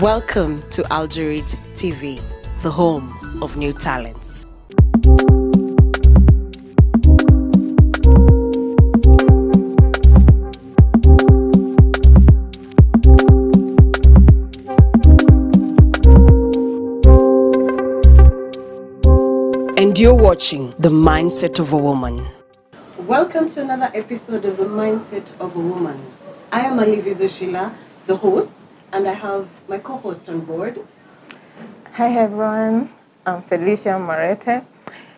Welcome to Algerit TV, the home of new talents. And you're watching The Mindset of a Woman. Welcome to another episode of The Mindset of a Woman. I am Alivi Zoshila, the host, and I have my co-host on board. Hi everyone, I'm Felicia Marete,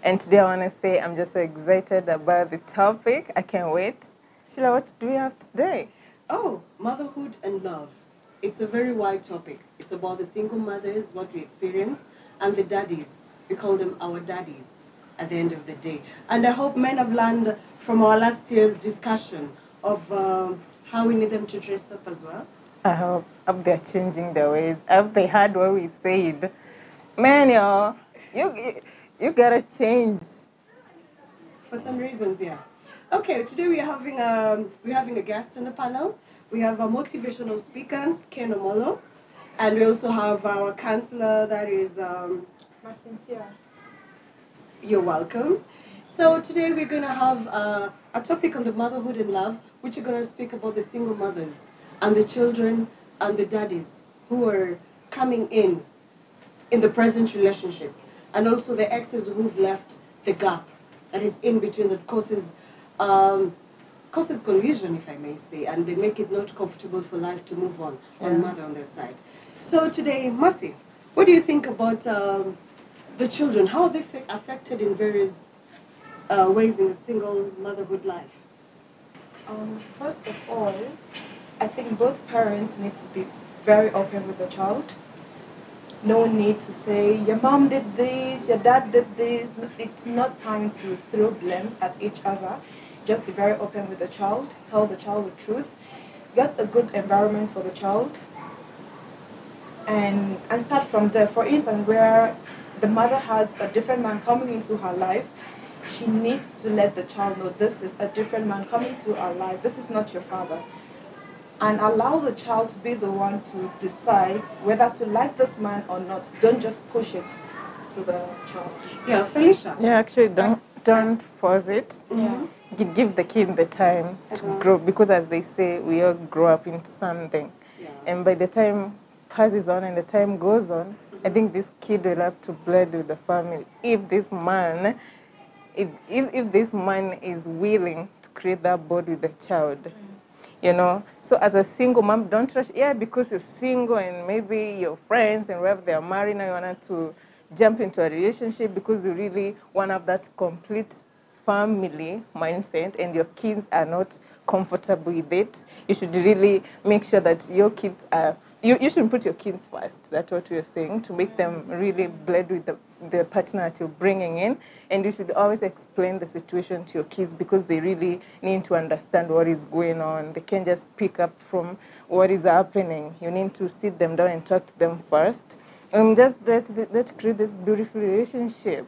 and today I want to say I'm just so excited about the topic. I can't wait. Sheila, what do we have today? Oh, motherhood and love. It's a very wide topic. It's about the single mothers, what we experience, and the daddies. We call them our daddies at the end of the day. And I hope men have learned from our last year's discussion of how we need them to dress up as well. I hope they're changing their ways. I hope they heard what we said. Man, you gotta change. For some reasons, yeah. Okay, today we're having a guest on the panel. We have a motivational speaker, Ken Omolo, and we also have our counselor, that is Macintia. You're welcome. So today we're going to have a topic on the motherhood and love, which are going to speak about the single mothers and the children and the daddies who are coming in the present relationship, and also the exes who've left the gap that is in between that causes confusion, if I may say, and they make it not comfortable for life to move on mother on their side. So today, Mercy, what do you think about the children? How are they affected in various ways in the single motherhood life? First of all, I think both parents need to be very open with the child. No need to say, your mom did this, your dad did this. It's not time to throw blames at each other. Just be very open with the child. Tell the child the truth. Get a good environment for the child. And start from there. For instance, where the mother has a different man coming into her life, she needs to let the child know this is a different man coming to our life. This is not your father. And allow the child to be the one to decide whether to like this man or not. Don't just push it to the child. Yeah, Felicia. Yeah, actually, don't force it. Yeah. Give the kid the time to grow, because as they say, we all grow up into something. Yeah. And by the time passes on and the time goes on, I think this kid will have to blend with the family. If this man is willing to create that bond with the child, you know. So as a single mom, don't rush. Yeah, because you're single and maybe your friends and wherever they are married now, you want to jump into a relationship because you really want to have that complete family mindset and your kids are not comfortable with it. You should really make sure that your kids are, you should put your kids first. That's what we're saying, to make them really blend with the partner that you're bringing in. And you should always explain the situation to your kids, because they really need to understand what is going on. They can't just pick up from what is happening. You need to sit them down and talk to them first. And just let's create this beautiful relationship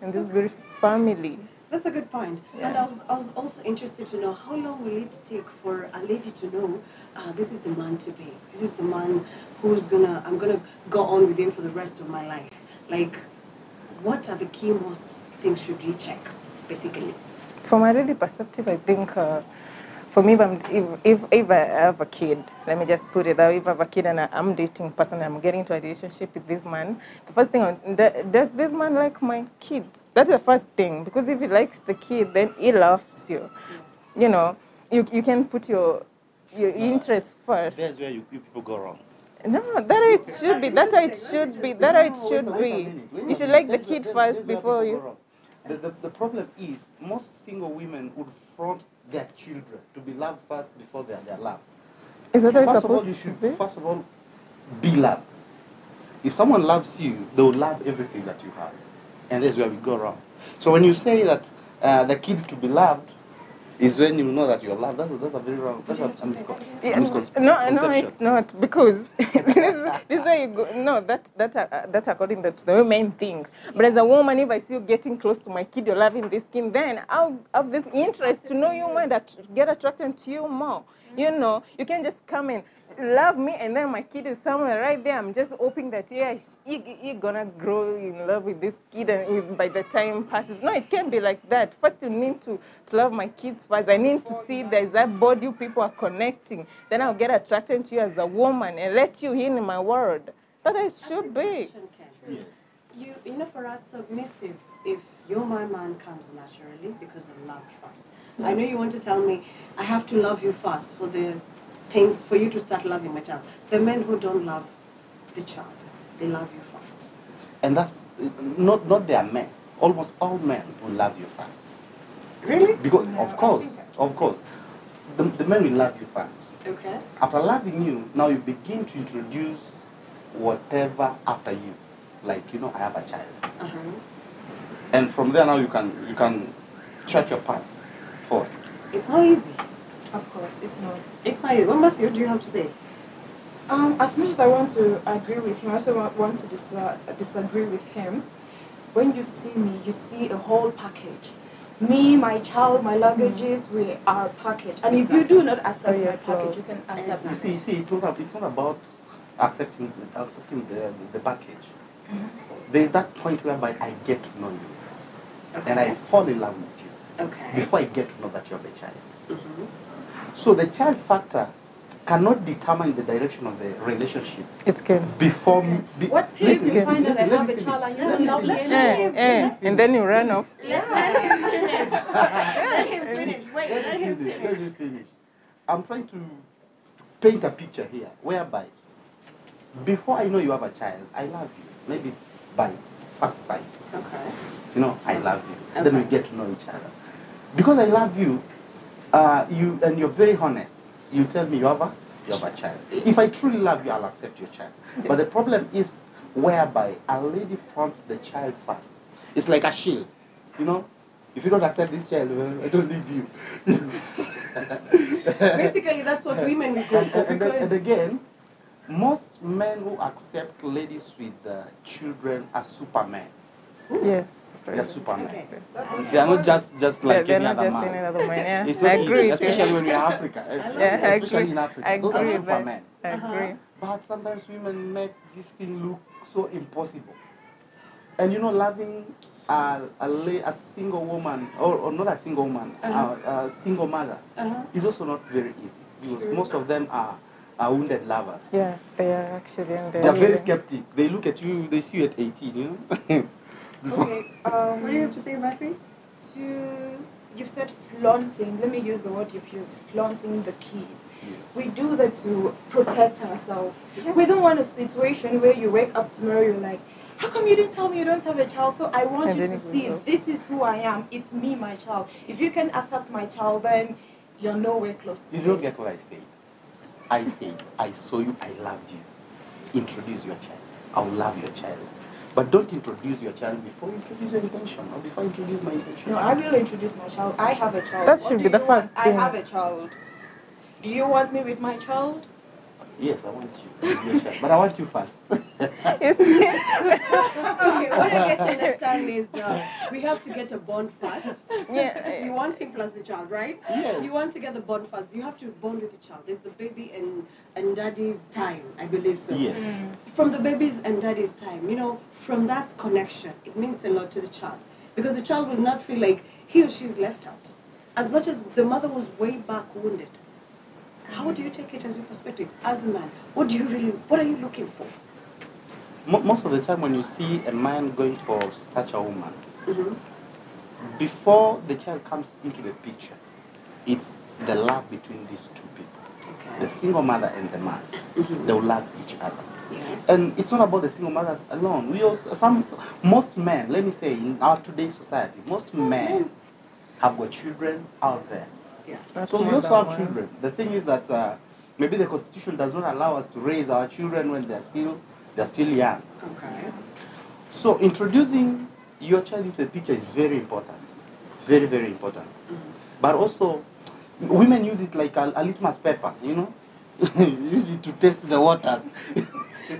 and this beautiful family. That's a good point. Yeah. And I was also interested to know, how long will it take for a lady to know this is the man to be? This is the man I'm gonna go on with him for the rest of my life. Like, what are the key most things should you check, basically? From a really perspective, I think for me, if I have a kid, let me just put it that way, if I have a kid and I'm dating a person, I'm getting into a relationship with this man, the first thing, does this man like my kids? That's the first thing, because if he likes the kid, then he loves you. Yeah. You know, you can put your interest first. That's where you people go wrong. No, that's how it should be. That's how it should be. That's how it should be. You should like the kid first before you. The problem is, most single women would front their children to be loved first before they are loved. Is that how it's First of all, supposed you to should be? first of all be loved. If someone loves you, they will love everything that you have, and that's where we go wrong. So when you say that the kid to be loved is when you know that you're loved, that's a very wrong. That's a misconception. No, it's not, because this is how you go. No, that's according to the women thing. But as a woman, if I see you getting close to my kid, you're loving this kid, then I'll have this interest to know you more, that get attracted to you more. You know, you can just come in. love me, and then my kid is somewhere right there. I'm just hoping that, yeah, you're going to grow in love with this kid and by the time passes. No, it can't be like that. First, you need to love my kids first. I need to see there's that bond you people are connecting. Then I'll get attracted to you as a woman and let you in my world. That it should be. Yes. You know, for us submissive, if you're my man comes naturally because of love first. I know you want to tell me I have to love you first for the things for you to start loving my child. The men who don't love the child, they love you first. And that's not their men. Almost all men will love you first. Really? Because No, of course, the men will love you first. Okay. After loving you, now you begin to introduce whatever after you. Like, you know, I have a child. Uh-huh. And from there now you can chart your path forward. It's not easy. Of course, it's not. It's not easy. What must you do you have to say? As much as I want to agree with him, I also want to disagree with him. When you see me, you see a whole package. Me, my child, my luggages, we are packaged. And if you do not accept my package, you can accept You see, it's not about accepting the package. There is that point whereby I get to know you, and I fall in love with you Okay. before I get to know that you're the child. Mm-hmm. So the child factor cannot determine the direction of the relationship It can. before. What if you find out I have a child and you don't love me anymore? And then you run off. Let him finish. Let him finish. Wait, let him Let finish. me finish. I'm trying to paint a picture here whereby before I know you have a child, I love you. Maybe by first sight. Okay. You know, I love you. Okay. Then we get to know each other. Because I love you, and you're very honest. You tell me you have a child. If I truly love you, I'll accept your child. But the problem is whereby a lady fronts the child first. It's like a shield. You know, if you don't accept this child, well, I don't need you. Basically, that's what women will go for And again, most men who accept ladies with children are supermen. Yeah. They are supermen. Okay. They are not just like They're any not other just man. any other man. Yeah. It's I not agree easy, with you. especially when we're Africa. Yeah, I Especially agree. in Africa. I Those agree are with that. supermen. I agree. But sometimes women make this thing look so impossible. And you know, loving a single woman, or not a single woman, a single mother, is also not very easy. Because most of them are wounded lovers. Yeah, they are actually in there. They are very skeptic. They look at you, they see you at 18, you know? Okay. What do you have to say, Mercy? You've said flaunting. Let me use the word you've used. Flaunting the key. Yes. We do that to protect ourselves. Yes. We don't want a situation where you wake up tomorrow, you're like, how come you didn't tell me you don't have a child? So I want And you then to it see will go. this is who I am. It's me, my child. If you can accept my child, then you're nowhere close to You me. don't get what I say. I say, I saw you, I loved you. Introduce your child. I'll love your child. But don't introduce your child before you introduce your intention or before you introduce my intention. No, I will introduce my child. I have a child. That What should do be the you want? first I thing. have a child. Do you want me with my child? Yes, I want you. Your child. But I want you first. Okay, what I get to understand is we have to get a bond first. Yeah. You want him plus the child, right? Yes. You want to get the bond first. You have to bond with the child. There's the baby and daddy's time, I believe so. Yes. From the baby's and daddy's time, you know, from that connection, it means a lot to the child. Because the child will not feel like he or she is left out. As much as the mother was way back wounded. How do you take it as your perspective? As a man, what are you looking for? Most of the time when you see a man going for such a woman, Mm-hmm. before the child comes into the picture, it's the love between these two people. The Okay. single mother and the man. They will love each other. Yeah. And it's not about the single mothers alone. We also, most men, let me say, in our today's society, most men have got children out there. Yeah. That's So we more also than have one. children. The thing is that maybe the constitution does not allow us to raise our children when they're still young. Okay. So introducing your child into the picture is very important. Very, very important. But also, women use it like a litmus paper, you know? Use it to test the waters.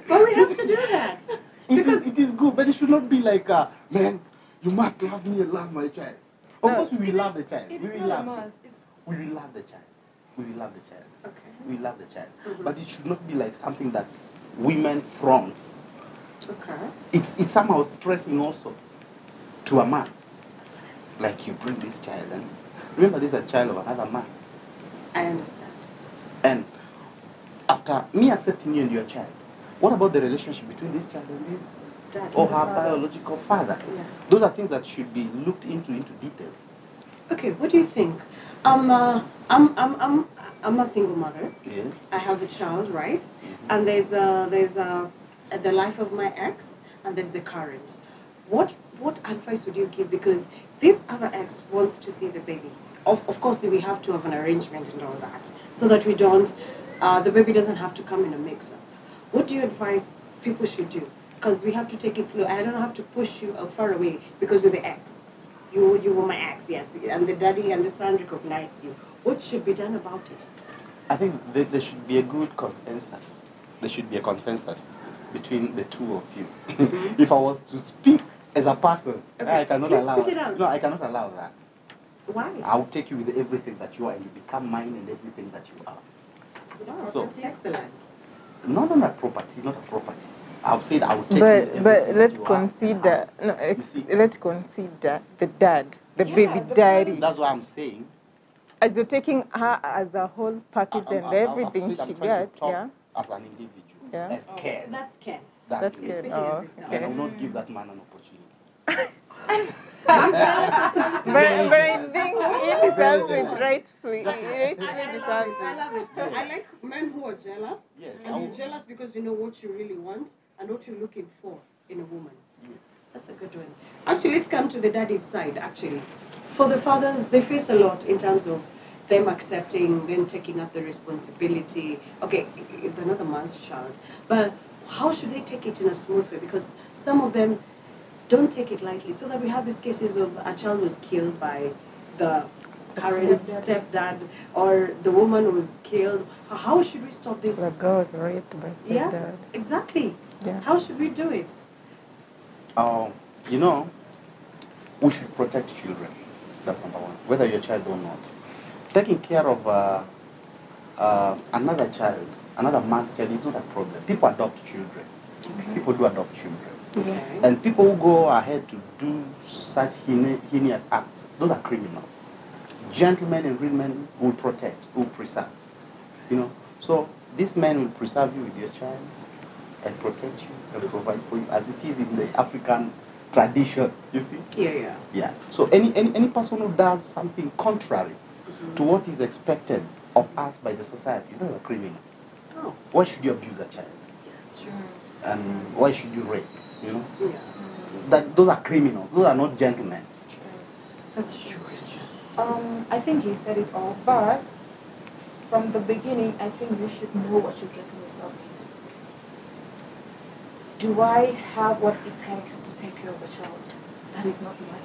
But we have to do that. It is good, but it should not be like, man, you must love me and love my child. Of course we will love the child. It We is will not a love must. we will love the child. we will love the child. Okay. We love the child. Mhm. But it should not be like something that women fronts. Okay. It's somehow stressing also to a man. Like you bring this child and remember this is a child of another man. I understand. And after me accepting you and your child, what about the relationship between this child and this Dad, or the her father. biological father? Yeah. Those are things that should be looked into details. Okay, what do you think? I'm a single mother. Yes. I have a child, right? Mhm. And there's the life of my ex, and there's the current. What advice would you give? Because this other ex wants to see the baby. Of course, we have to have an arrangement and all that, so that we don't, the baby doesn't have to come in a mix-up. What do you advise people should do? Because we have to take it slow. I don't have to push you far away because you're the ex. You were my ex, yes, and the daddy and the son recognize you. What should be done about it? I think there should be a good consensus. There should be a consensus between the two of you. Mhm. If I was to speak as a person, Okay, I cannot please allow. speak it out. No, I cannot allow that. Why? I'll take you with everything that you are, and you become mine and everything that you are. Wow, So- that's excellent. No, not a property, not a property. I've said I will take you with But everything let's that you are and consider have. no. You see? Let's consider the dad, the Yeah, baby the daddy. That's what I'm saying. As you're taking her as a whole package and I've everything said she I'm trying got, to talk yeah. as an individual, Yeah. as Ken. That's Ken. That's He's good. speaking Oh, as himself. And I okay. will not give that man an opportunity. But I think he deserves it rightfully. He rightfully I deserves love it. it. Yes. I like men who are jealous. Yes, I And will. you're jealous because you know what you really want and what you're looking for in a woman. Yes. That's a good one. Actually, let's come to the daddy's side, actually. For the fathers, they face a lot in terms of them accepting, then taking up the responsibility. Okay, it's another man's child. But how should they take it in a smooth way? Because some of them don't take it lightly. So that we have these cases of a child was killed by the current stepdad, or the woman was killed. How should we stop this? The girl was raped by Yeah, stepdad. exactly. Yeah. How should we do it? You know, we should protect children. That's number one, whether you're a child or not. Taking care of another child, another man's child is not a problem. People adopt children. People do adopt children. Okay. And people who go ahead to do such heinous acts, those are criminals. Gentlemen and real men will protect, will preserve. You know, so this man will preserve you with your child and protect you and provide for you, as it is in the African tradition. You see? Yeah. Yeah. So any person who does something contrary to what is expected of us by the society, that's a criminal. Oh, Why should you abuse a child? sure. And why should you rape? You know, Yeah. those are criminals. Those are not gentlemen. That's a true question. I think he said it all, but from the beginning, I think you should know what you're getting yourself into. Do I have what it takes to take care of a child? That is not mine.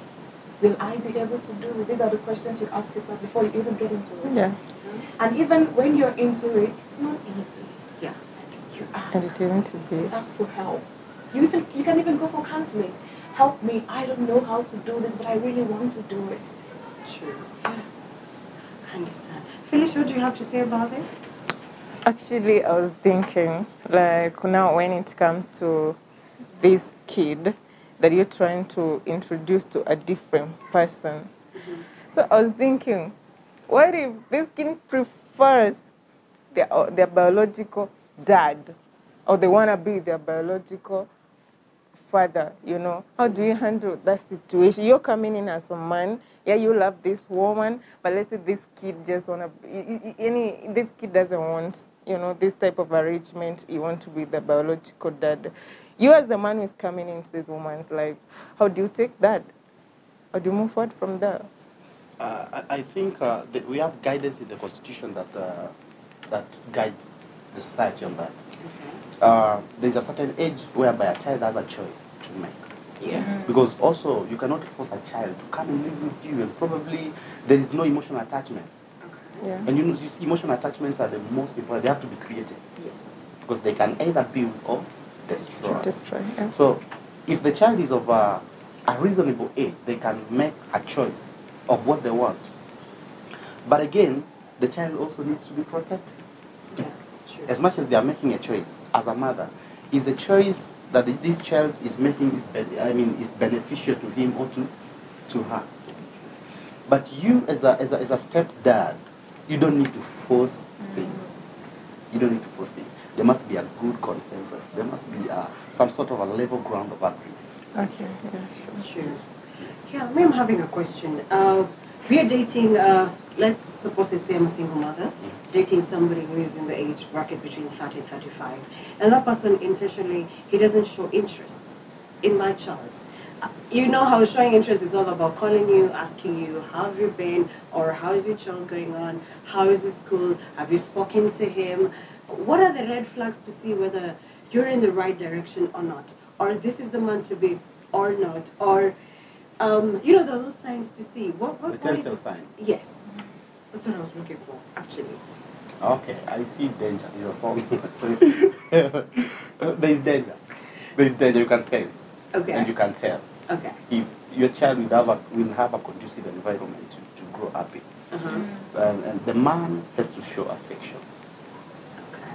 Will I be able to do it? These are the questions you ask yourself before you even get into it. Yeah. And even when you're into it, it's not easy. Yeah. You ask. And it even to You be. ask for help. You can even go for counseling. Help me. I don't know how to do this, but I really want to do it. True. Yeah. I understand. Phyllis, what do you have to say about this? Actually, I was thinking, like, now when it comes to this kid that you're trying to introduce to a different person. So I was thinking, what if this kid prefers their biological dad, or they want to be with their biological father, you know? How do you handle that situation? You're coming in as a man, yeah, you love this woman, but let's say this kid just want to, this kid doesn't want, you know, this type of arrangement. You want to be the biological dad. You as the man who is coming into this woman's life, how do you take that? How do you move forward from there? I think that we have guidance in the Constitution that guides the society on that. There's a certain age whereby a child has a choice to make. Yeah. Because also, you cannot force a child to come and live with you, and probably there is no emotional attachment. Yeah. And you know, these emotional attachments are the most important. They have to be created. Yes. Because they can either build or destroy. Destroy. Yeah. So, if the child is of a reasonable age, they can make a choice of what they want. But again, the child also needs to be protected. Yeah, sure. As much as they are making a choice as a mother, is the choice that this child is making is beneficial to him or to her. But you as a stepdad, you don't need to force things. You don't need to force things. There must be a good consensus. There must be some sort of a level ground of agreement. Okay, yeah, sure. That's true. Yeah, I'm having a question. We are dating, let's suppose let's say I'm a single mother, dating somebody who is in the age bracket between 30 and 35. And that person intentionally, he doesn't show interest in my child. You know how showing interest is all about calling you, asking you, how have you been, or how is your child going on, how is the school, have you spoken to him? What are the red flags to see whether you're in the right direction or not? Or this is the man to be or not? Or, you know, those signs to see. What The is telltale it? signs. Yes. That's what I was looking for, actually. Okay, I see danger. Is a song. There is danger. There is danger. You can sense. Okay. And you can tell. Okay. If your child will have a conducive environment to grow up in. Uh-huh. And the man has to show affection. Okay.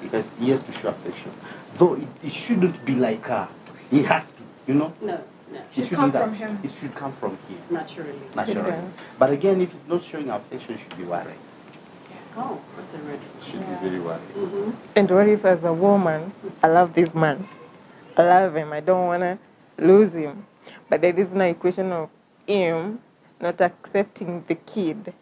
Because he has to show affection. Though it shouldn't be like he has to, you know? No, no. It Should should come be that. from him. It should come from him. Naturally. Naturally. Okay. But again, if it's not showing affection, you should be worried. Oh, that's a red You flag. should Yeah. be very worried. Mm-hmm. And what if as a woman, I love this man, I love him, I don't want to lose him. But there is no equation of him not accepting the kid.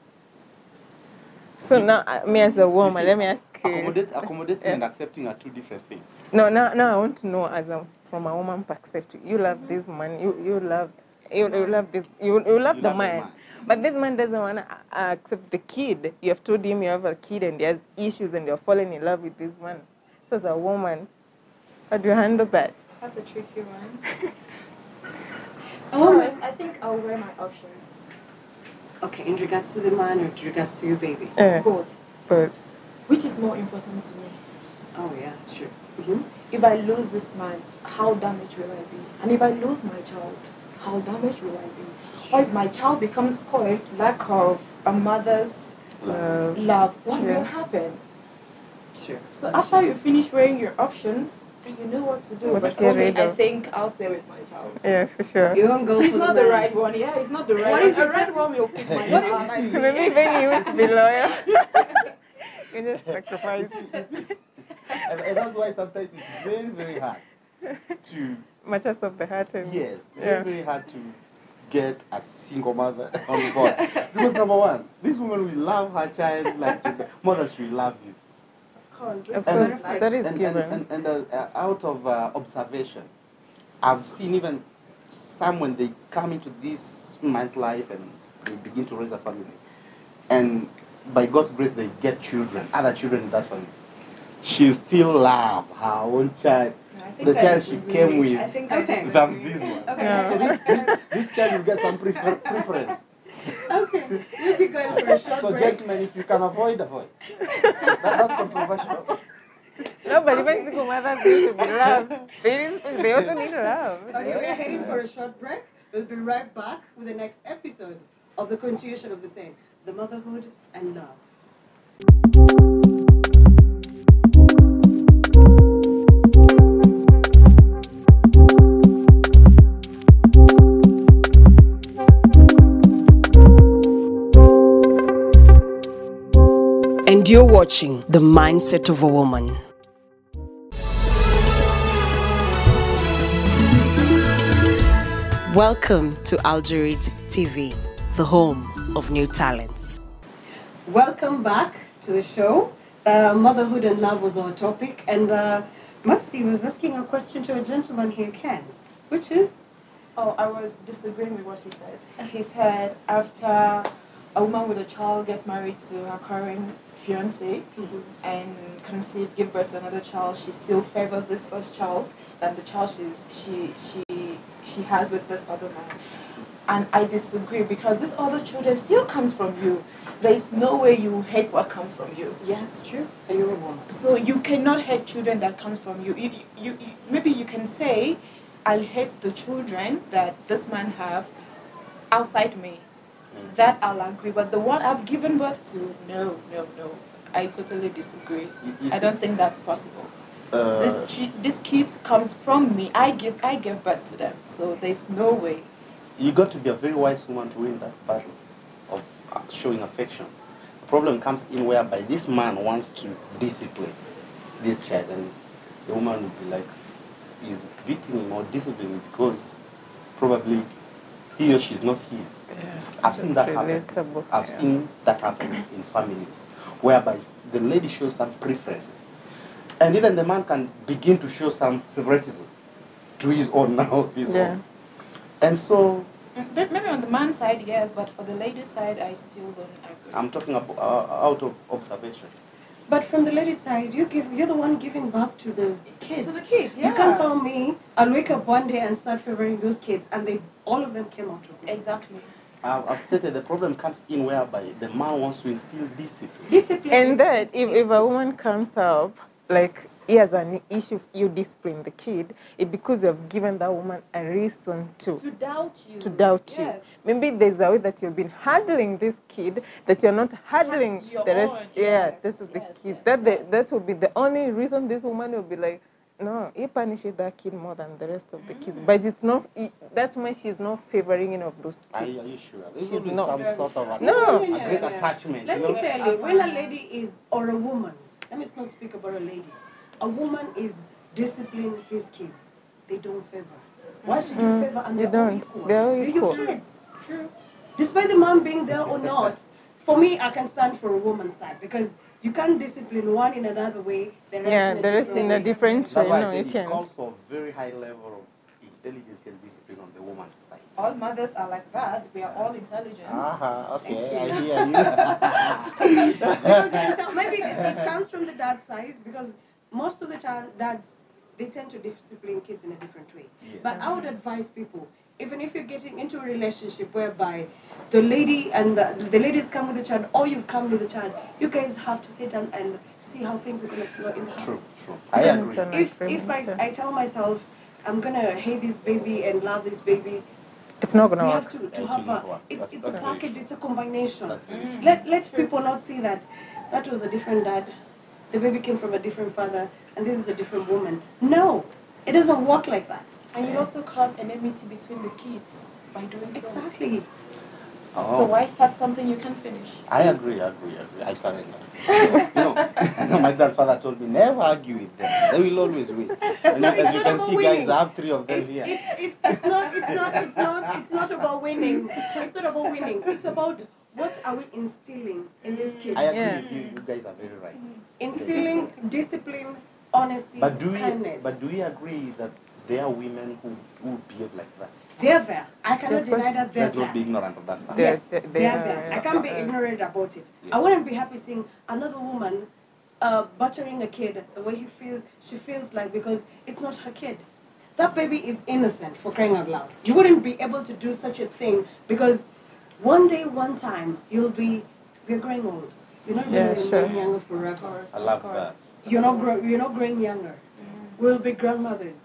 So now, me as a woman, see, let me ask you. Accommodating and accepting are two different things. No, now I want to know from a woman perspective. You love this man. You love this. You love the man. But this man doesn't want to accept the kid. You have told him you have a kid and he has issues and you're falling in love with this man. So as a woman, how do you handle that? That's a tricky one. Oh, First, I think I'll weigh my options. okay, in regards to the man or in regards to your baby? Both. But Which is more important to me? Oh, yeah, that's true. Mm-hmm. If I lose this man, how damaged will I be? And if I lose my child, how damaged will I be? Or if my child becomes spoiled, lack of a mother's love, what Yeah. will happen? True. So after you finish weighing your options, then you know what to do. What But to get for me, rid I of. think I'll stay with my child. yeah, for sure. You won't go It's for not the the man. right one. Yeah, it's not the What right if one. A it's red a- one will pick my What if ass. it's- Maybe even you to be loyal. You just sacrifice And that's why sometimes it's very, very hard to, matters of the heart and yes, yeah. very, very hard to get a single mother on board. Because number one, this woman will love her child like more than she will love you. Of course, this Of is course, like- that is given. And out of observation, I've seen even some when they come into this man's life and they begin to raise a family. And by God's grace, they get children, other children in that family. She still love her own child. I think The I child she disagree. came with I think Okay. I disagree. than this one. Okay. Yeah. So this child will get some preference. Okay, we'll be going for a short So break. gentlemen, if you can avoid. That's controversial. No, but even single mothers need to be loved. They also need love. Okay, we're heading for a short break. We'll be right back with the next episode of the continuation of the same, the motherhood and love. And you're watching The Mindset of a Woman. Welcome to Algerid TV, the home of new talents. Welcome back to the show. Motherhood and love was our topic, and Mercy was asking a question to a gentleman here, Ken, which is? Oh, I was disagreeing with what he said. He said after a woman with a child gets married to her current fiance and conceive, give birth to another child, she still favors this first child than the child she has with this other man. And I disagree because this other children still comes from you. There is no way you hate what comes from you. Yeah, it's true. And you're a woman. So you cannot hate children that comes from you. Maybe you can say, I'll hate the children that this man have outside me. that I'll agree. But the one I've given birth to, no, no, no. I totally disagree. You I see, don't think that's possible. uh, This kid comes from me. I give birth to them. So there's no way. you got to be a very wise woman to win that battle of showing affection. The problem comes in whereby this man wants to discipline this child, and the woman will be like, he's beating him or disciplining him because probably he or she is not his. I've seen that happen. relatable. I've seen that happen in families, whereby the lady shows some preferences, and even the man can begin to show some favoritism to his own now, his Yeah. own. And so Maybe on the man's side, yes, but for the lady's side, I still don't agree. I'm talking about out of observation. But from the lady's side, you're the one giving birth to the kids. To the kids, yeah. You can't tell me I'll wake up one day and start favoring those kids, and all of them came out of me. Exactly. I've stated the problem comes in whereby the man wants to instill discipline. Discipline. And that if a woman comes up, like he has an issue, you discipline the kid, it's because you have given that woman a reason to doubt you. Yes. you. Maybe there's a way that you've been handling this kid that you're not handling Your the rest. own, Yeah, yes, this is the yes, kid. yes, That will be the only reason this woman will be like, no, he punishes that kid more than the rest of the kids. But it's not. That's why she's not favoring any of those Are kids. you sure? There's She's always not. some sort of No. a great attachment. Let you me know? tell you, when a lady is, or a woman, let me not speak about a lady, a woman is disciplining his kids, they don't favor. Why should you favor? And They they're all don't. equal. They're all They're equal. your kids. True. Despite the mom being there or not, for me, I can stand for a woman's side because you can't discipline one in another way, the rest Yeah, in a the rest different in a way. different way. That's why No, I you said it can't. calls for a very high level of intelligence and discipline on the woman's side. All mothers are like that. We are all intelligent. Okay, I hear you. Because you can tell, maybe it comes from the dad's side because most of the time dads, they tend to discipline kids in a different way. Yeah. But I would advise people, even if you're getting into a relationship whereby the lady and the ladies come with the child or you come with the child, you guys have to sit down and see how things are going to flow in the house. True, true. I Because agree. if I tell myself I'm going to hate this baby and love this baby, It's not gonna we work. have to It have will not work. it's That's a very package, true. it's a combination. That's very true. Let people not see that was a different dad, the baby came from a different father, and this is a different woman. No, it doesn't work like that. And you also cause enmity between the kids by doing so. Exactly. Oh. So why start something you can finish? I agree. I surrender. My grandfather told me never argue with them. They will always win. And as you can see, guys, I have 3 of them here. It's not about winning. It's not about winning. It's about what are we instilling in these kids? I agree Yeah. with you. You guys are very right. Instilling discipline, honesty, But do kindness. we agree that there are women who behave like that? They're there. I cannot deny that they're Let's not be there. ignorant of that fact. They're- Yes, they they are are, there. yeah. I can't be ignorant about it. Yeah. I wouldn't be happy seeing another woman buttering a kid the way she feels like because it's not her kid. That baby is innocent, for crying out loud. You wouldn't be able to do such a thing because one day, one time, we're growing old. You're not Yeah, growing sure. younger forever. I love that. You're not growing younger. We'll be grandmothers.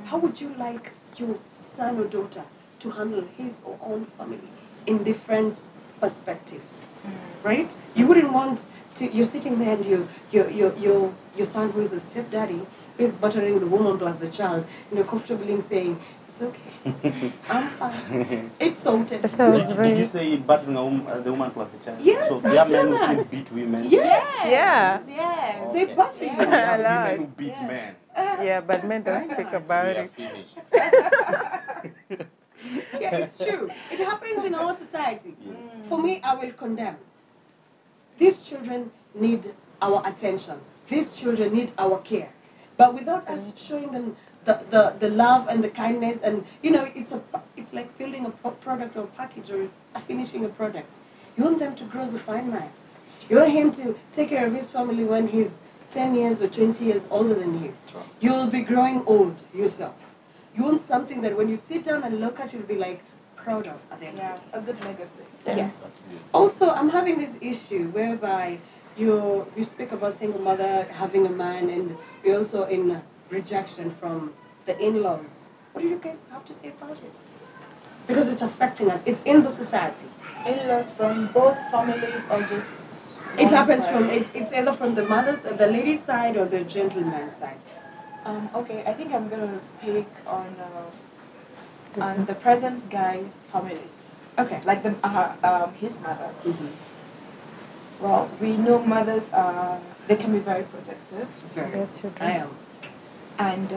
How would you like your son or daughter to handle his or own family in different perspectives? Right? You wouldn't want to. You're sitting there and your son who is a stepdaddy is buttering the woman plus the child, and you're comfortably saying, "It's okay, I'm fine, it's sorted." That's how it's Did you raised. say battling the woman plus the child? Yes, So I've there are men done who that. beat women. Yes. Yeah. Yes. Oh. They Okay. butter you. And there are I women like- who beat Yeah. men. Yeah, but men don't Very speak nice. about We are it. finished. Yeah, it's true. It happens in our society. Yes. For me, I will condemn. These children need our attention. These children need our care. But without us showing them the love and the kindness, and it's like building a product or package or finishing a product. You want them to grow as a fine man. You want him to take care of his family when he's 10 years or 20 years older than you. Sure. You will be growing old yourself. You want something that when you sit down and look at, you'll be like proud of at the end of Yeah, the day. a good legacy. Yes. That's good. Also, I'm having this issue whereby you speak about single mother having a man, and you're also in rejection from the in-laws. What do you guys have to say about it? Because it's affecting us. It's in the society. In-laws from both families or just It one happens side? from it's either from the mother's, the lady's side, or the gentleman's side. Okay, I think I'm gonna speak on the present guy's family, Okay. like his mother. Mm-hmm. Well, we know mothers they can be very protective, Their children. I am. and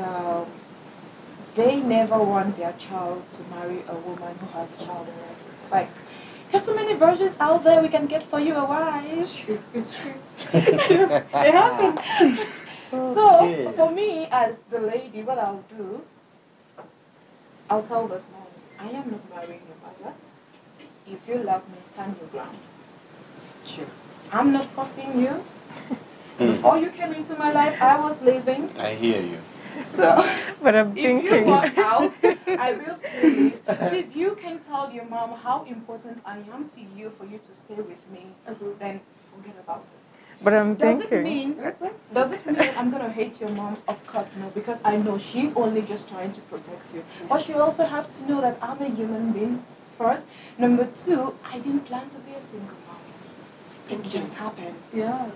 they never want their child to marry a woman who has a child already. Like, there's so many virgins out there, we can get for you a It's wife. true. It's true. It's true. It happens. So, Okay. for me, as the lady, what I'll do, I'll tell this man, I am not marrying your mother. If you love me, stand your ground. True. I'm not forcing you. Mm. Before you came into my life, I was living. I hear you. So, But I'm if you thinking. walk out, I will still leave. So if you can tell your mom how important I am to you for you to stay with me, then forget about it. But I'm Does it thinking. mean I'm gonna hate your mom? Of course no, because I know she's only just trying to protect you. But you also have to know that I'm a human being first. Number two, I didn't plan to be a single mom. It just happened. Yeah.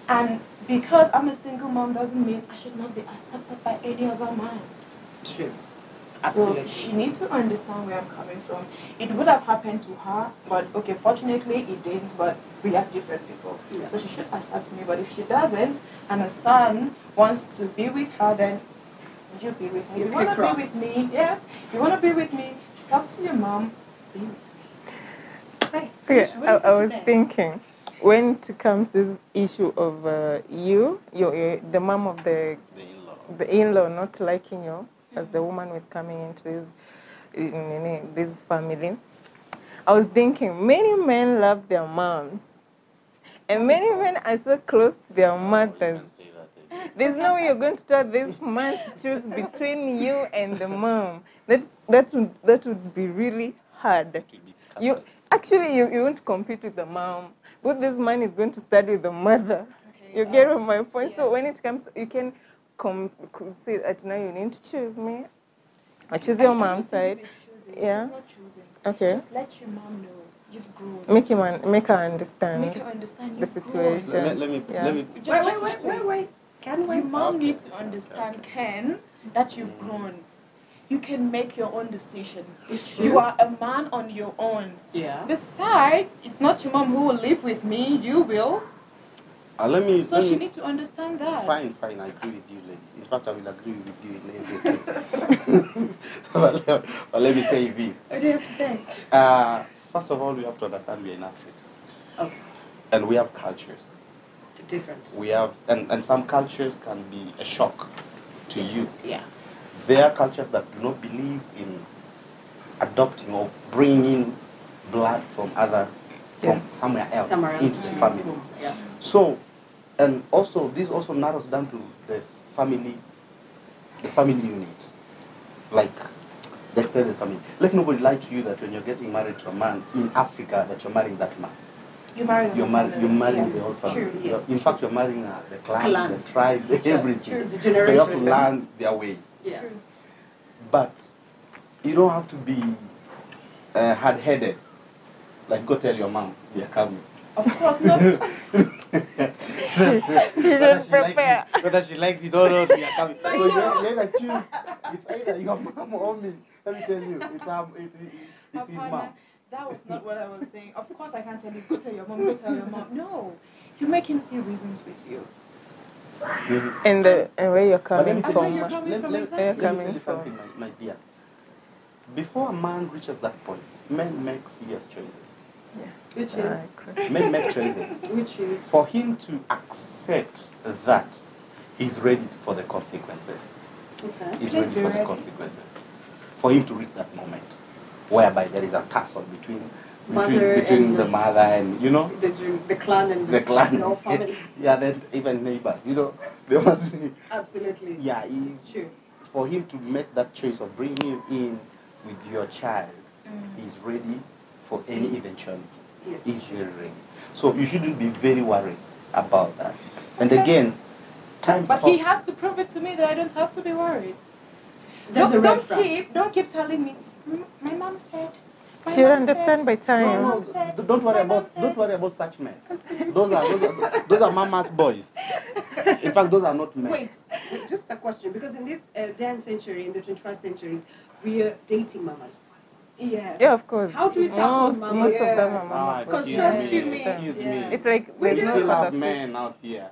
And because I'm a single mom doesn't mean I should not be accepted by any other man. True. So Absolutely. she needs to understand where I'm coming from. It would have happened to her, but okay, fortunately it didn't, but we are different people. Yeah. So she should accept me, but if she doesn't, and her son wants to be with her, then you be with her. You If you want kick to be rocks. with me, yes, if you want to be with me, talk to your mom, be with me. Hey, Okay, what I did you was say? thinking, when it comes to this issue of the mom of The in-law. the in-law not liking you as the woman who is coming into this family, I was thinking many men love their moms, and many men are so close to their mothers. You can say that again. There's no way you're going to tell this man to choose between you and the mom. That would be really hard. It will be You castle. actually you won't compete with the mom, but this man is going to study with the mother. Okay, You get my point. So yes. when it comes, you can say that now you need to choose me. I choose your mom's side. Yeah. It's not choosing. Okay. Just let your mom know you've grown. Make her understand Make her understand the you've situation. grown. Let me Yeah. Wait. Can we? Your mom Okay, needs to okay, understand, okay. Ken, that you've grown. You can make your own decision. It's true. You are a man on your own. Yeah. Besides, it's not your mom who will live with me, you will. So she needs to understand that. Fine, I agree with you, ladies. In fact, I will agree with you in everything. but let me say this. What do you have to say? First of all, we have to understand we are in Africa. Okay. And we have cultures. Different. We have, and some cultures can be a shock to you. Yeah. There are cultures that do not believe in adopting or bringing blood from somewhere else into the family. Yeah. So, and also this also narrows down to the family unit, like the extended family. Let nobody lie to you that when you're getting married to a man in Africa, that you're marrying that man. You marry the You're marrying the whole family. True, yes. In fact, you're marrying the clan, the tribe, everything. True, the So you have to generation. learn their ways. Yes. But you don't have to be hard-headed. Like, go tell your mom, we are coming. Of course not. Whether she likes it or not, we are coming. So you either choose. It's either your mom or me. Let me tell you, it's his mom. That was not what I was saying. Of course I can't tell you, go tell your mom, go tell your mom. No. You make him see reasons with you. And where you're coming But from. you're coming from, let exactly. me tell Coming you from. something, my dear. Before a man reaches that point, men make serious choices. Which is. Men make choices. Which is. For him to accept that, he's ready for the consequences. Okay. He's Please ready be for the ready. consequences. For him to reach that moment, whereby there is a tussle between Mother and the mother and, The clan and the clan. no family. Yeah, then even neighbors, there must be. Absolutely. Yeah, It's true. for him to make that choice of bringing you in with your child, he's ready for any eventuality. Yes. He's very ready. So you shouldn't be very worried about that. And again, time's But he up. has to prove it to me that I don't have to be worried. There's a red flag. Don't keep telling me, my mom said, She'll understand by No, time. no, don't worry about such men. Those are mama's boys. In fact, those are not men. Wait, just a question, because in this dance century, in the 21st century, we are dating mamas. Yes. Yeah, of course. How do we tackle Most mamas? of them are Yes. mama Because boys. trust you me. Excuse me. It's like We there's We no still other have food. men out here.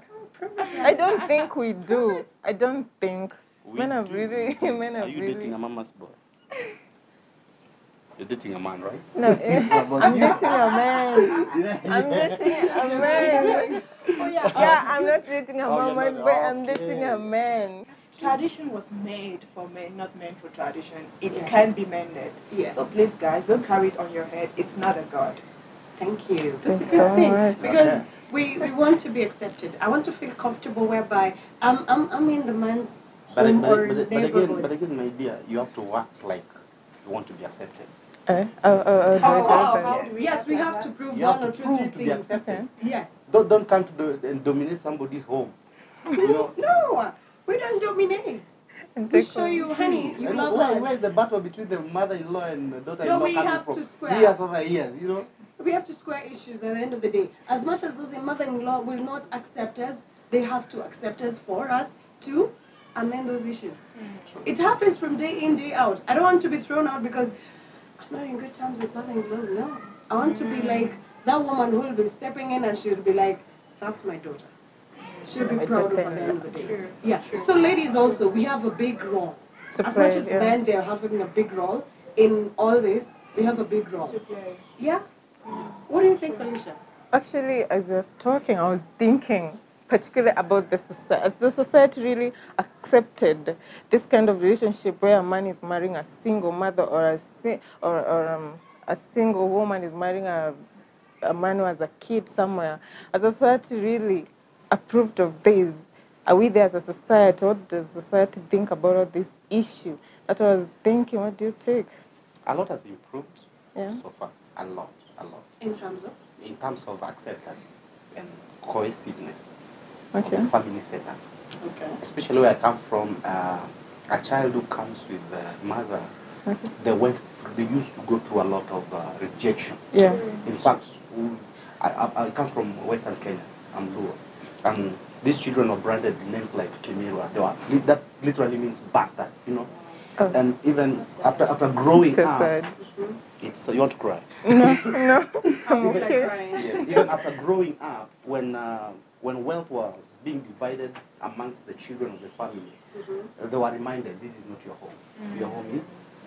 I don't think we do. I don't think. We Men are do. really, men Are are you really. dating a mama's boy? You're dating a man, right? No, I'm dating a man. Yeah. I'm dating a man. Oh yeah. Yeah, I'm not dating a Oh, you're mama's not- boy. I'm dating a okay. man. Tradition was made for men, not meant for tradition. It Yes. can be mended. Yes. So please, guys, don't carry it on your head. It's not a god. Thank you. That's a Thanks good so thing. much. Because we want to be accepted. I want to feel comfortable whereby I'm in the man's home or neighborhood. But again, my dear, you have to act like you want to be accepted. Oh, Of do course. it How do we Yes, act we like have that? to prove You one have or to two, prove three to be things. accepted. Yes. Don't come to and dominate somebody's home. You know, No, we don't dominate. and We take show over. you, honey, you and love where's us. the battle between the mother-in-law and the daughter-in-law No, we coming have from? to square. Years over years, you know. We have to square issues at the end of the day. As much as those mother-in-law will not accept us, they have to accept us for us to amend those issues. It happens from day in, day out. I don't want to be thrown out because I'm not in good terms with mother-in-law. No. I want to be like that woman who will be stepping in and she'll be like, that's my daughter. She'll be My proud of daughter. her at the end of the day. True. Yeah. So ladies also, we have a big role. To As play, much as yeah. men, they're having a big role in all this. We have a big role. To play. Yeah. What do you think, Felicia? Actually, as I was talking, I was thinking particularly about the society. As the society really accepted this kind of relationship where a man is marrying a single mother or a single woman is marrying a man who has a kid somewhere, as a society really approved of this. Are we there as a society? What does society think about all this issue? That I was thinking, what do you think? A lot has improved Yeah. so far. A lot. In terms of? In terms of acceptance and cohesiveness Okay. of family setups. Okay. Especially where I come from, a child who comes with the mother, Okay. they used to go through a lot of rejection. Yes. In fact, I come from Western Kenya. I'm Luo. And these children are branded names like Kimirwa. That literally means bastard, you know. Oh. And even after growing That's up, sad. it's you want to cry. No, I'm Like okay. crying. Yes, even after growing up, when wealth was being divided amongst the children of the family, they were reminded this is not your home. Your home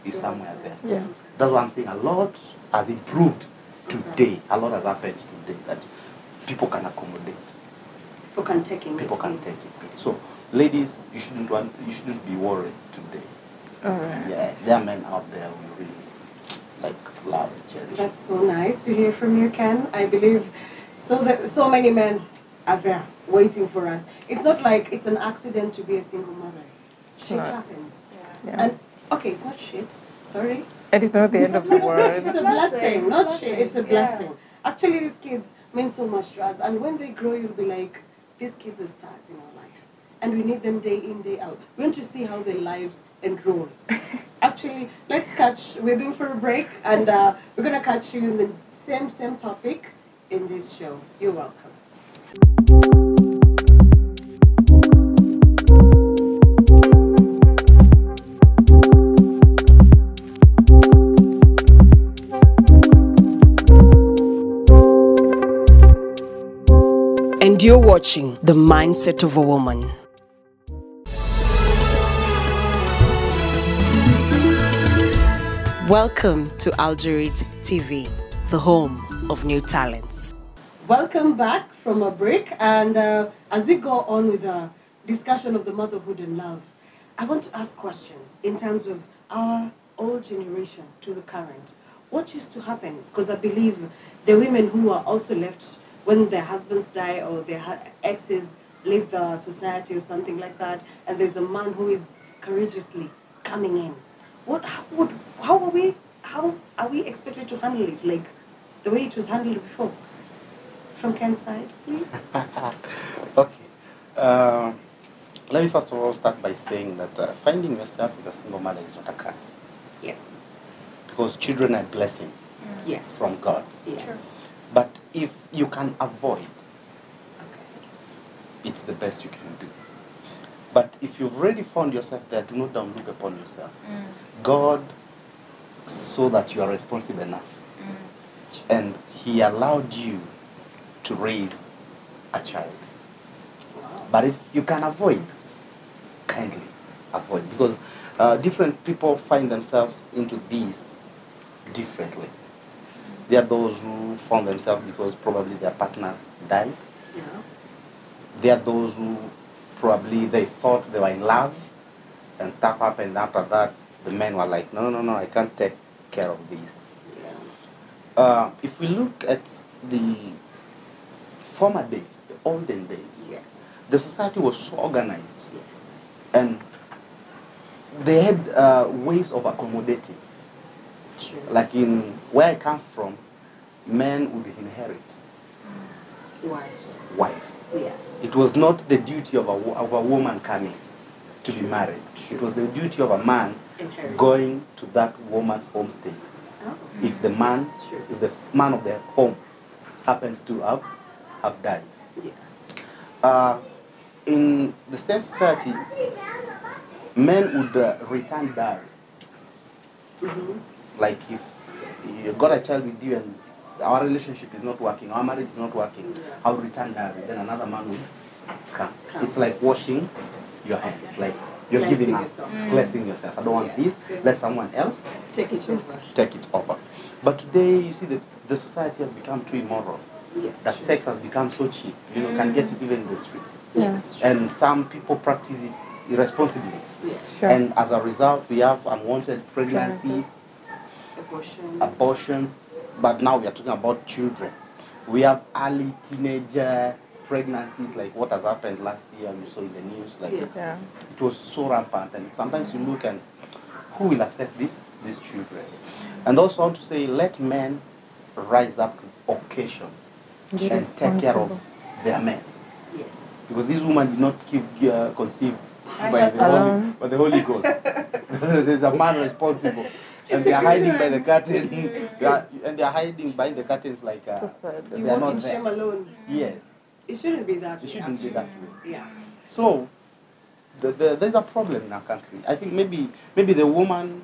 is somewhere there. Yeah. That's why I'm saying a lot has improved today. A lot has happened today that people can accommodate. People can take it. People can take it. So, ladies, you shouldn't be worried today. All right. Yes, there are men out there who really love and cherish. That's so nice to hear from you, Ken. I believe so many men are there waiting for us. It's not like it's an accident to be a single mother. Shit not. happens. Yeah. And okay, it's not shit. Sorry. And it's not the end of the world. It's a blessing, not shit. Blessing, It's a yeah. blessing. Actually, these kids mean so much to us. And when they grow, you'll be like, these kids are stars in our life. And we need them day in, day out. We want to see how their lives enroll. Actually, we're going for a break, and we're going to catch you in the same topic in this show. You're welcome. And you're watching The Mindset of a Woman. Welcome to Algerit TV, the home of new talents. Welcome back from a break, and as we go on with the discussion of the motherhood and love, I want to ask questions in terms of our old generation to the current. What used to happen? Because I believe the women who are also left when their husbands die or their exes leave the society or something like that, and there's a man who is courageously coming in. How are we expected to handle it, like the way it was handled before? From Ken's side, please. Okay. Let me first of all start by saying that finding yourself as a single mother is not a curse. Yes. Because children are a blessing. Yes. from God. Yes. Sure. But if you can avoid, Okay. it's the best you can do. But if you've already found yourself there, do not look upon yourself. God saw that you are responsible enough, and He allowed you to raise a child. Wow. But if you can avoid, kindly avoid, because different people find themselves into these differently. There are those who found themselves because probably their partners died. Yeah. There are those who probably they thought they were in love and stuff happened. After that, the men were like, no, I can't take care of this. Yeah. If we look at the former days, the olden days, Yes. the society was so organized, Yes. and they had ways of accommodating. True. Like in where I come from, men would inherit Wives. wives. Yes. It was not the duty of a woman coming to be True. married. True. It was the duty of a man Inherit. going to that woman's homestead. Oh. If the man, True. if the man of the home happens to have died. Yeah. In the same society, men would return dowry. Mm-hmm. Like if you got a child with you and our relationship is not working, our marriage is not working, Yeah. I'll return dowry. Then another man will come. Come. It's like washing your hands. Like you're Cleansing giving up, yourself. blessing yourself. I don't want Yeah. this. Let someone else Take it over. take it over. But today, you see, the society has become too immoral. Yeah. That True. sex has become so cheap. You know, can get it even in the streets. Yes. And some people practice it irresponsibly. Yes. Sure. And as a result, we have unwanted pregnancies, Abortion. abortions, but now we are talking about children. We have early teenager pregnancies, like what has happened last year, you saw in the news. Like Yeah. Yeah. it was so rampant, and sometimes you look and who will accept these children? And also, I want to say, let men rise up to occasion Be and take care of responsible. their mess, Yes. because this woman did not conceive I by have the Holy, alone. by the Holy Ghost. There's a man responsible, and they are hiding by the curtain. And they are hiding behind the curtains like So sad. You they are walk in not shame there. alone. Yes, It shouldn't be that it way. shouldn't be actually. that way. Yeah. So there's a problem in our country. I think maybe the woman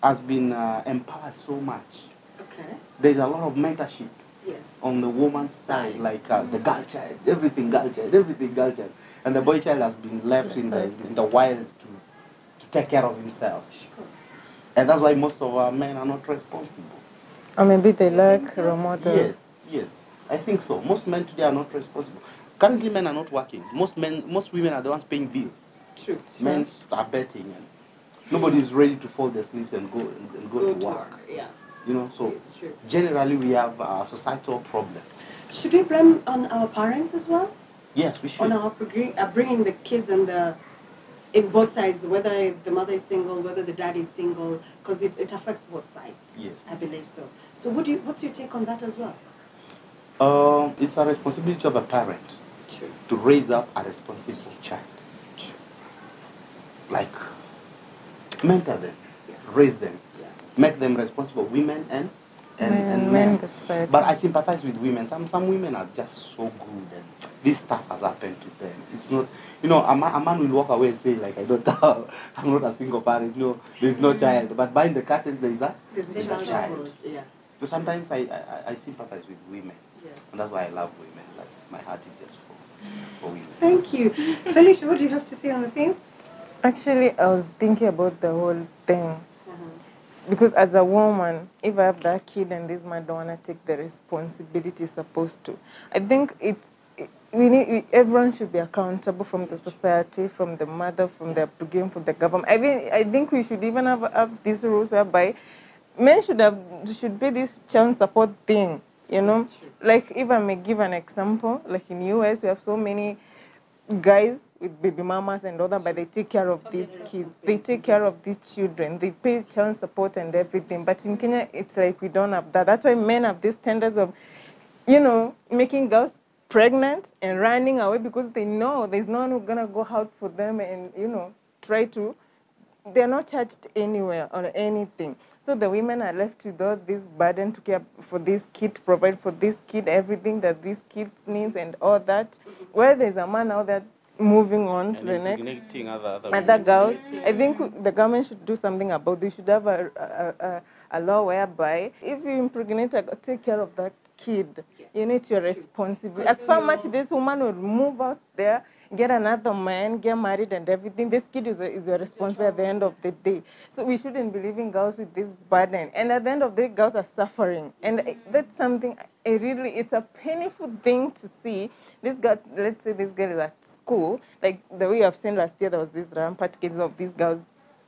has been empowered so much. Okay. There's a lot of mentorship Yes. on the woman's side, like the girl child, everything girl child, and the boy child has been left in the wild to take care of himself. Sure. And that's why most of our men are not responsible. Or maybe they You lack think so? role models. Yes, I think so. Most men today are not responsible. Currently, men are not working. Most women are the ones paying bills. True. Men are betting, and nobody is ready to fold their sleeves and go to work. Yeah. You know, so It's true. generally we have a societal problem. Should we blame on our parents as well? Yes, we should. On our bringing the kids and in both sides, whether the mother is single, whether the dad is single, because it affects both sides. Yes. I believe so. So what's your take on that as well? It's a responsibility of a parent True. to raise up a responsible child. Like, mentor them, raise them, Yeah. make them responsible women and Men men. in the society. But I sympathize with women. Some women are just so good, and this stuff has happened to them. It's not, a man will walk away and say, like, I'm not a single parent. No, there's no child. But behind the curtains, there's a child. Yeah. So sometimes I sympathize with women, Yeah. and that's why I love women. Like, my heart is just for women. Thank you. Felicia, what do you have to say on the same? Actually, I was thinking about the whole thing. Because as a woman, if I have that kid and this man don't want to take the responsibility supposed to, I think everyone should be accountable from the society, from the mother, from the upbringing, from the government. I think we should even have these rules whereby men should be this child support thing, Like, if I may give an example, like in US, we have so many guys with baby mamas and all that, but they take care of these kids. They take care of these children. They pay child support and everything. But in Kenya, it's like we don't have that. That's why men have these tendencies of, making girls pregnant and running away because they know there's no one who's going to go out for them and, try to. They're not charged anywhere or anything. So the women are left with all this burden to care for this kid, to provide for this kid everything that this kid needs and all that. Where there's a man out there moving on to And the next impregnating other other women. girls. I think the government should do something about this. Should have a law whereby if you impregnate, take care of that kid. Yes. You need your responsibility. As far much this woman will move out there, get another man, get married and everything, this kid is your responsibility at the end of the day. So we shouldn't be leaving girls with this burden. And at the end of the day, girls are suffering. And that's something it's a painful thing to see. This girl, let's say this girl is at school, like the way I've seen last year, there was this rampant cases of these girls,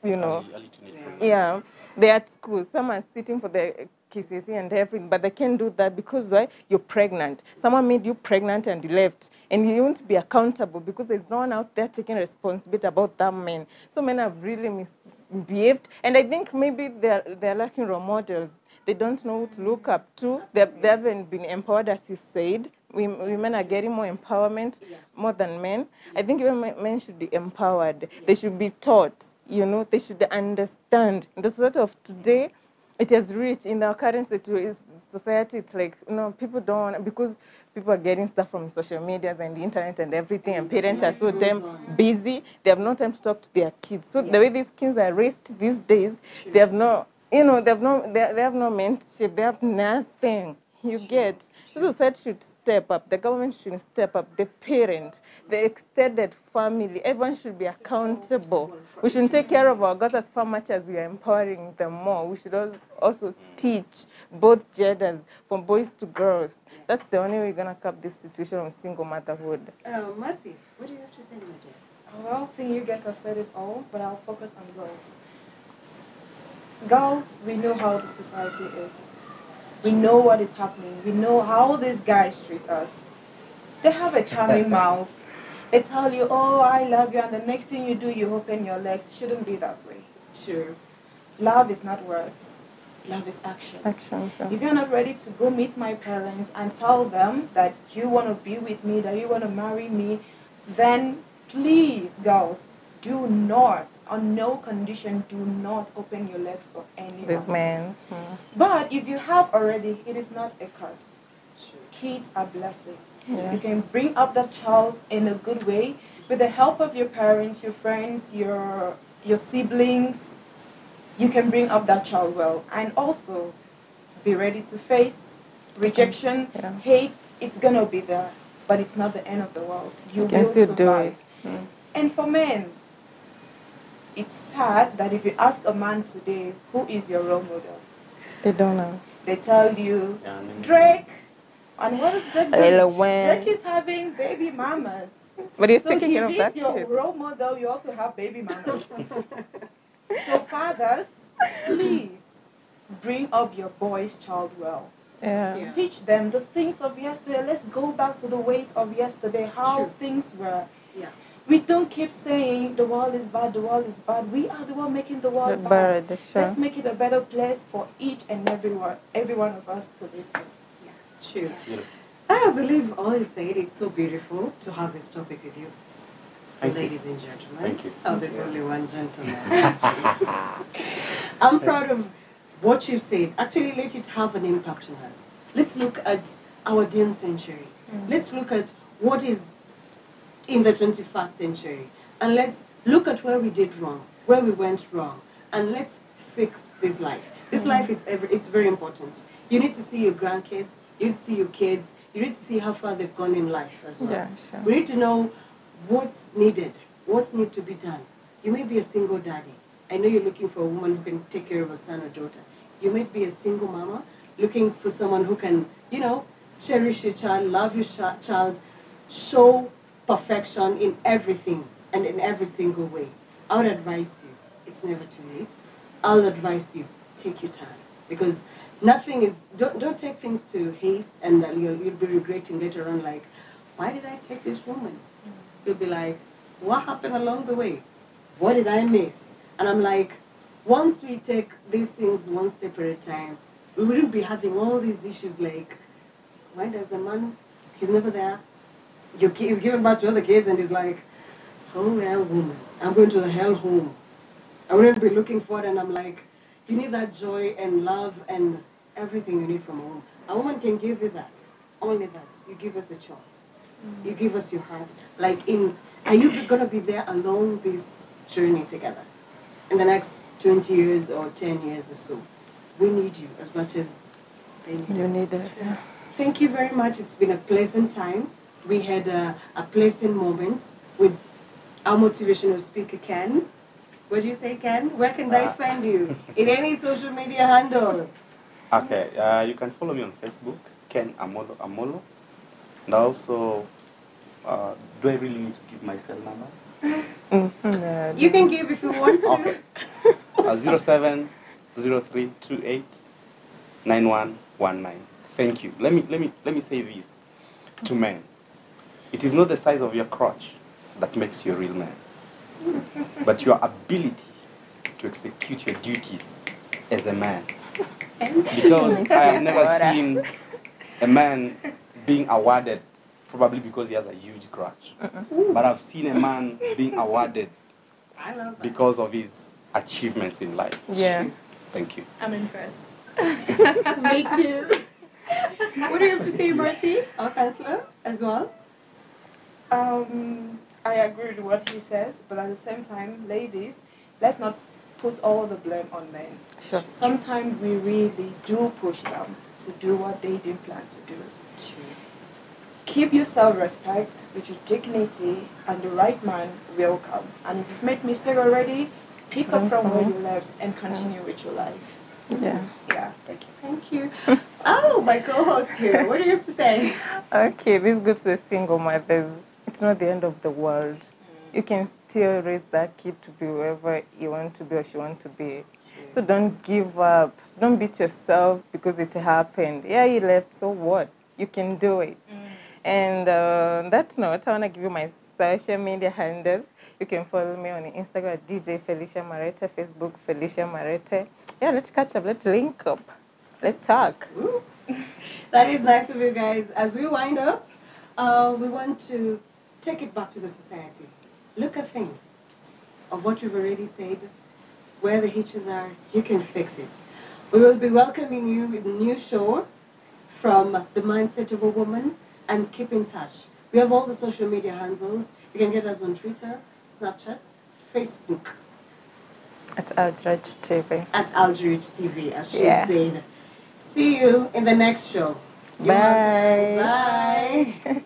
Early teenage pregnancy. yeah, they're at school. Some are sitting for the KCSE and everything, but they can't do that because why? You're pregnant. Someone made you pregnant and you left. And you won't be accountable because there's no one out there taking responsibility about that man. So men have really misbehaved. And I think maybe they're lacking role models. They don't know who to look up to. They haven't been empowered, as you said. Women are getting more empowerment more than men. I think even men should be empowered. They should be taught, they should understand. In the society of today, it has reached, in our current society, it's like, people don't want, because people are getting stuff from social medias and the internet and everything, and parents are so damn busy, they have no time to talk to their kids. So the way these kids are raised these days, they have no, they have no mentorship, they have nothing. You get. So the society should step up. The government should step up. The parent, the extended family, everyone should be accountable. We should take care of our girls as far much as we are empowering them more. We should also teach both genders, from boys to girls. That's the only way we're going to curb this situation of single motherhood. Mercy, what do you have to say, my dear? I don't think you guys have said it all, but I'll focus on girls. Girls, we know how the society is. We know what is happening. We know how these guys treat us. They have a charming mouth. They tell you, oh, I love you, and the next thing you do, you open your legs. It shouldn't be that way. True. Love is not words. Love is action. Action. So. If you're not ready to go meet my parents and tell them that you want to be with me, that you want to marry me, then please, girls, do not, on no condition, do not open your legs for anyone. This man. But if you have already, it is not a curse. Kids are blessings. Yeah. You can bring up that child in a good way with the help of your parents, your friends, your siblings. You can bring up that child well. And also, be ready to face rejection, hate. It's going to be there, but it's not the end of the world. You can will still survive. do it. And for men, it's sad that if you ask a man today, who is your role model? They don't know. They tell you, Drake. And what is Drake doing? Drake is having baby mamas. But he's So taking care if of that he's your kid. role model, you also have baby mamas. So fathers, please bring up your boy's child well. Yeah. Teach them the things of yesterday. Let's go back to the ways of yesterday, how things were. Yeah. We don't keep saying the world is bad, the world is bad. We are the one making the world bad. Let's make it a better place for each and every one of us to live in. Yeah, true. Yeah. I believe all you said, it's so beautiful to have this topic with you. Thank you. Ladies and gentlemen. Thank you. Oh, there's only one gentleman. I'm proud of what you've said. Actually, let it have an impact on us. Let's look at our 10th century. Let's look at what is in the 21st century. And let's look at where we did wrong, where we went wrong. And let's fix this life. This life, it's very important. You need to see your grandkids. You need to see your kids. You need to see how far they've gone in life as well. Yeah, sure. We need to know what's needed, what's need to be done. You may be a single daddy. I know you're looking for a woman who can take care of a son or daughter. You might be a single mama looking for someone who can, cherish your child, love your child, show perfection in everything and in every single way. I would advise you, it's never too late. I'll advise you, take your time. Because nothing is, don't take things to haste and you'll be regretting later on, like, why did I take this woman? You'll be like, what happened along the way? What did I miss? And I'm like, once we take these things one step at a time, we wouldn't be having all these issues like, why does the man, he's never there? You've given birth to other kids and he's like, oh well, woman, I'm going to the hell home. I wouldn't be looking for it and I'm like, You need that joy and love and everything you need from a woman. A woman can give you that. Only that. You give us a choice. You give us your heart. Are you going to be there along this journey together? In the next 20 years or 10 years or so. We need you as much as they need us. You need us. Yeah. Thank you very much. It's been a pleasant time. We had a pleasant moment with our motivational speaker, Ken. What do you say, Ken? Where can they find you? In any social media handle? Okay, you can follow me on Facebook, Ken Amolo Amolo. And also, do I really need to give my cell number? You can give if you want to. Okay. 0703289119. Thank you. Let me say this to men. It is not the size of your crotch that makes you a real man, but your ability to execute your duties as a man. Because I have never seen a man being awarded probably because he has a huge crotch. But I've seen a man being awarded I love that. because of his achievements in life. Yeah. Thank you. I'm impressed. Me too. What do you have to say, Mercy, our counselor, as well? I agree with what he says, but at the same time, ladies, let's not put all the blame on men. Sure. Sometimes we really do push them to do what they didn't plan to do. Keep your self-respect with your dignity, and the right man will come. And if you've made mistake already, pick up from where you left and continue with your life. Yeah. Yeah, thank you. Thank you. Oh, my co-host here. What do you have to say? Okay, this goes to the single mothers. It's not the end of the world. You can still raise that kid to be whoever you want to be or she wants to be. So don't give up. Don't beat yourself because it happened. Yeah, you left, so what? You can do it. And on that note, I want to give you my social media handles. You can follow me on Instagram at DJ Felicia Marete, Facebook Felicia Marete. Yeah, let's catch up. Let's link up. Let's talk. Ooh. That is nice of you guys. As we wind up, we want to take it back to the society. Look at things of what you've already said, where the hitches are, you can fix it. We will be welcoming you with a new show from The Mindset of a Woman, and keep in touch. We have all the social media handles. You can get us on Twitter, Snapchat, Facebook, At Outrage TV. at Outreach TV, as she Yeah. said. See you in the next show. Bye. Bye.